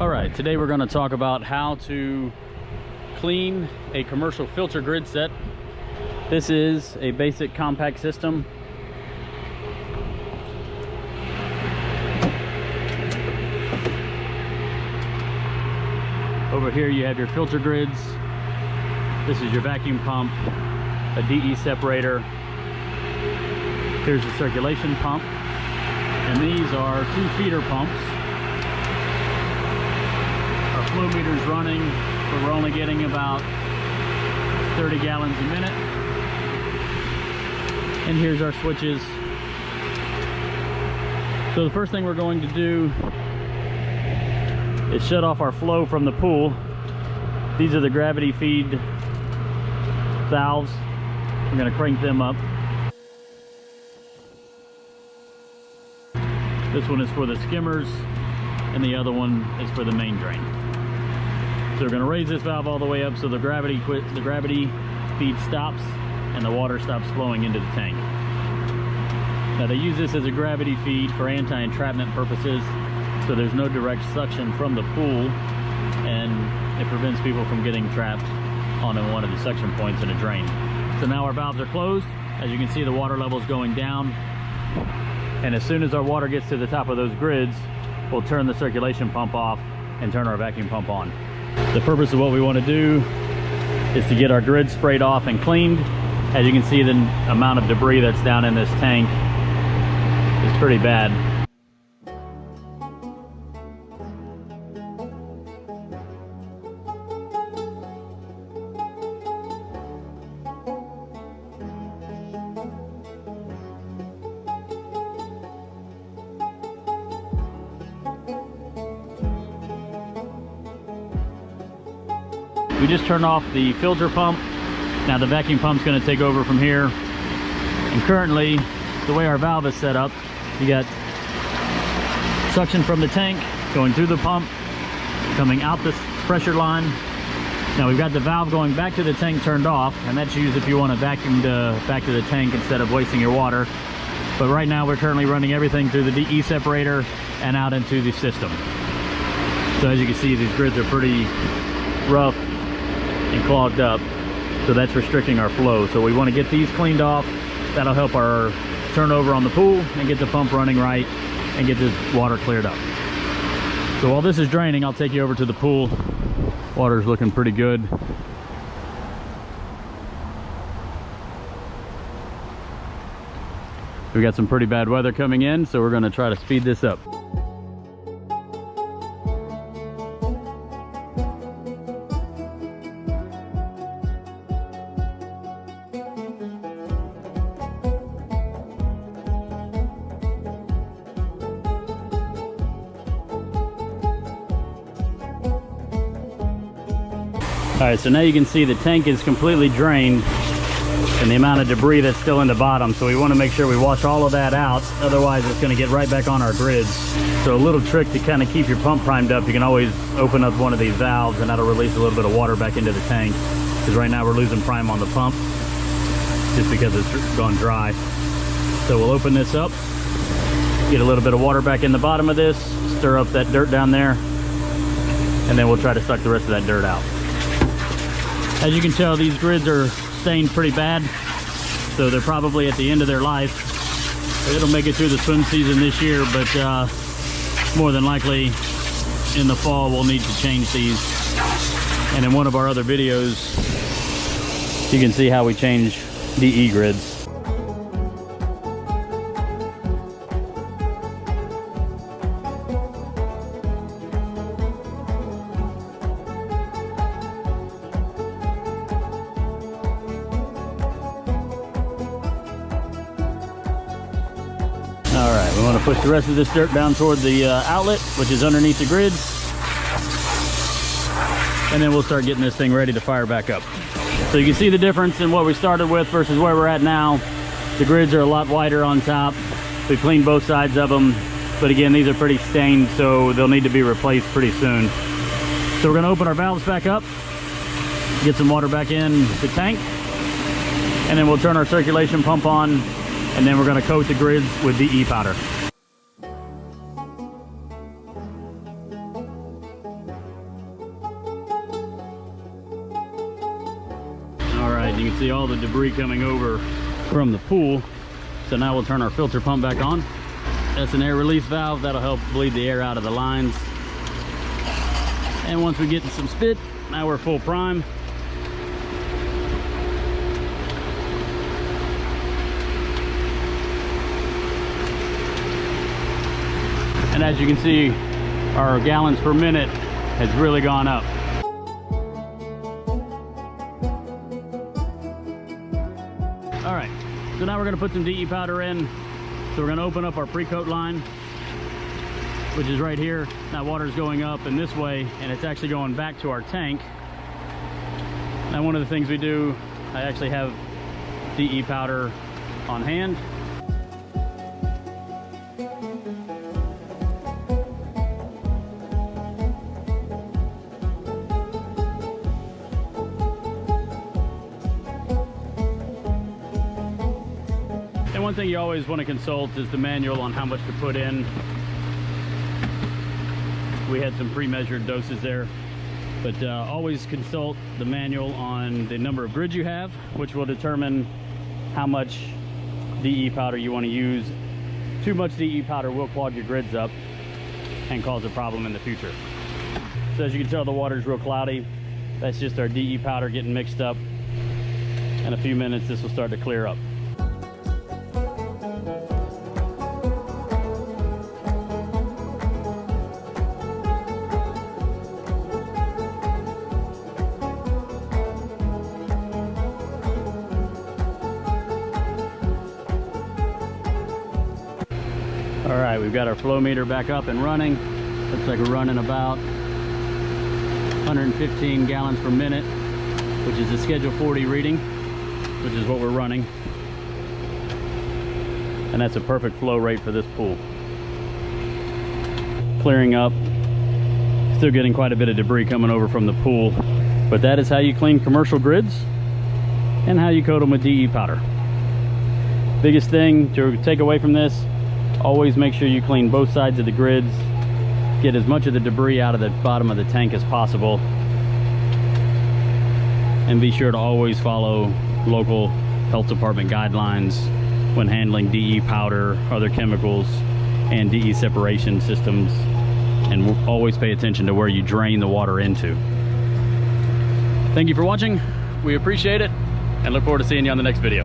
All right, today we're going to talk about how to clean a commercial filter grid set. This is a basic compact system. Over here you have your filter grids. This is your vacuum pump, a DE separator. Here's the circulation pump. And these are 2 feeder pumps. Our flow meter is running, but we're only getting about 30 gallons a minute. And here's our switches. So the first thing we're going to do is shut off our flow from the pool. These are the gravity feed valves. I'm going to crank them up. This one is for the skimmers, and the other one is for the main drain. So we're going to raise this valve all the way up so the gravity feed stops and the water stops flowing into the tank. Now they use this as a gravity feed for anti-entrapment purposes, so there's no direct suction from the pool, and it prevents people from getting trapped on one of the suction points in a drain. So now our valves are closed. As you can see, the water level is going down. And as soon as our water gets to the top of those grids, we'll turn the circulation pump off and turn our vacuum pump on. The purpose of what we want to do is to get our grid sprayed off and cleaned. As you can see, the amount of debris that's down in this tank is pretty bad. We just turned off the filter pump. Now the vacuum pump's going to take over from here. And currently, the way our valve is set up, you got suction from the tank going through the pump, coming out this pressure line. Now we've got the valve going back to the tank turned off, and that's used if you want to vacuum back to the tank instead of wasting your water. But right now we're currently running everything through the DE separator and out into the system. So as you can see, these grids are pretty rough and clogged up, so that's restricting our flow. So we want to get these cleaned off. That'll help our turnover on the pool and get the pump running right and get this water cleared up. So while this is draining, I'll take you over to the pool. Water's looking pretty good. We got some pretty bad weather coming in, so we're going to try to speed this up. All right, so now you can see the tank is completely drained and the amount of debris that's still in the bottom. So we want to make sure we wash all of that out. Otherwise, it's going to get right back on our grids. So a little trick to kind of keep your pump primed up, you can always open up one of these valves and that'll release a little bit of water back into the tank. Because right now we're losing prime on the pump just because it's gone dry. So we'll open this up, get a little bit of water back in the bottom of this, stir up that dirt down there, and then we'll try to suck the rest of that dirt out. As you can tell, these grids are stained pretty bad, so they're probably at the end of their life. It'll make it through the swim season this year, but more than likely in the fall we'll need to change these. And in one of our other videos, you can see how we change DE grids. All right, we want to push the rest of this dirt down toward the outlet, which is underneath the grids. And then we'll start getting this thing ready to fire back up. So you can see the difference in what we started with versus where we're at now. The grids are a lot wider on top. We cleaned both sides of them. But again, these are pretty stained, so they'll need to be replaced pretty soon. So we're going to open our valves back up, get some water back in the tank, and then we'll turn our circulation pump on, and then we're going to coat the grids with DE powder. see all the debris coming over from the pool. So now we'll turn our filter pump back on. That's an air release valve. That'll help bleed the air out of the lines. And once we get some spit, now we're full prime. And as you can see, our gallons per minute has really gone up. All right, so now we're gonna put some DE powder in. So we're gonna open up our pre-coat line, which is right here. That water's going up in this way, and it's actually going back to our tank. Now one of the things we do, I actually have DE powder on hand. And one thing you always want to consult is the manual on how much to put in. We had some pre-measured doses there, but always consult the manual on the number of grids you have, which will determine how much DE powder you want to use. Too much DE powder will clog your grids up and cause a problem in the future. So as you can tell, the water's real cloudy. That's just our DE powder getting mixed up. In a few minutes, this will start to clear up. All right, we've got our flow meter back up and running. Looks like we're running about 115 gallons per minute, which is the Schedule 40 reading, which is what we're running. And that's a perfect flow rate for this pool. Clearing up, still getting quite a bit of debris coming over from the pool, but that is how you clean commercial grids and how you coat them with DE powder. Biggest thing to take away from this, always make sure you clean both sides of the grids. Get as much of the debris out of the bottom of the tank as possible. And be sure to always follow local health department guidelines when handling DE powder, other chemicals, and DE separation systems. And we'll always pay attention to where you drain the water into. Thank you for watching. We appreciate it and look forward to seeing you on the next video.